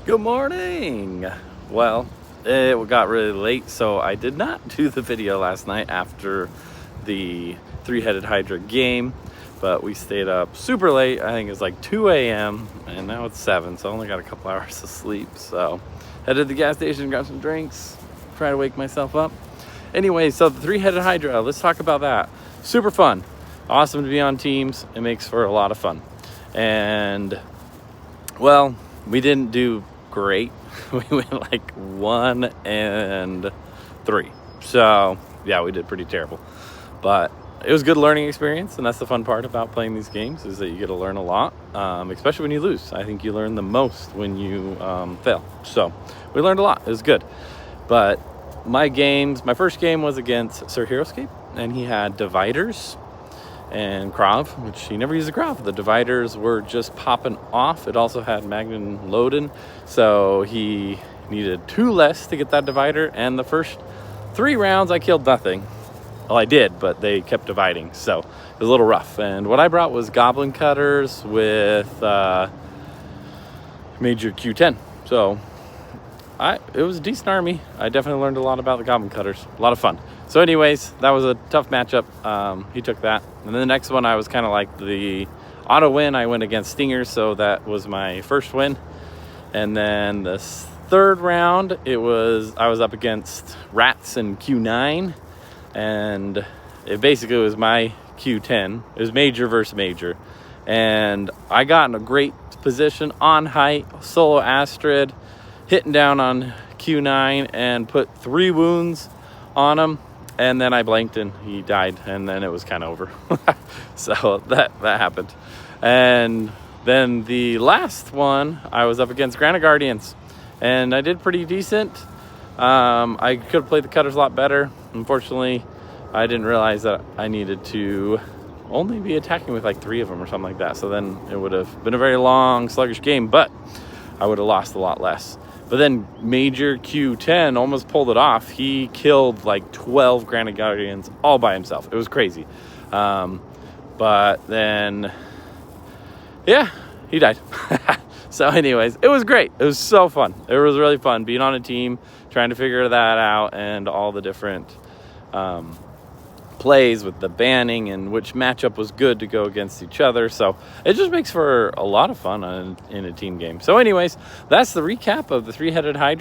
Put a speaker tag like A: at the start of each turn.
A: Good morning. Well, it got really late, so I did not do the video last night after the three-headed Hydra game, but we stayed up super late. I think it was like 2 a.m. and now it's 7, so I only got a couple hours of sleep. So headed to the gas station, got some drinks, try to wake myself up. Anyway, so the three-headed Hydra, let's talk about that. Super fun. Awesome to be on teams. It makes for a lot of fun. And well, we didn't do great. We went like 1 and 3. So yeah, we did pretty terrible. But it was a good learning experience, and that's the fun part about playing these games, is that you get to learn a lot, especially when you lose. I think you learn the most when you fail. So we learned a lot. It was good. But my first game was against Sir HeroScape, and he had dividers and Krav, which he never used a Krav. The dividers were just popping off. It also had Magnum loading, so he needed 2 less to get that divider, and the first 3 rounds I killed nothing. Well, I did, but they kept dividing, so it was a little rough. And what I brought was goblin cutters with major Q10, so it was a decent army. I definitely learned a lot about the goblin cutters. A lot of fun. So anyways, that was a tough matchup. He took that. And then the next one, I was kind of like the auto win. I went against Stingers, so that was my first win. And then the third round, I was up against Rats and Q9. And it basically was my Q10. It was major versus major. And I got in a great position on height, solo Astrid, hitting down on Q9 and put 3 wounds on him, and then I blanked and he died, and then it was kind of over. So that happened. And then the last one, I was up against Granite Guardians, and I did pretty decent. I could have played the cutters a lot better. Unfortunately, I didn't realize that I needed to only be attacking with like 3 of them or something like that, so then it would have been a very long, sluggish game, but I would have lost a lot less. But then Major Q10 almost pulled it off. He killed like 12 Granite Guardians all by himself. It was crazy. But then, yeah, he died. So anyways, it was great. It was so fun. It was really fun being on a team, trying to figure that out, and all the different plays with the banning and which matchup was good to go against each other. So it just makes for a lot of fun in a team game. So anyways, that's the recap of the three-headed Hydra.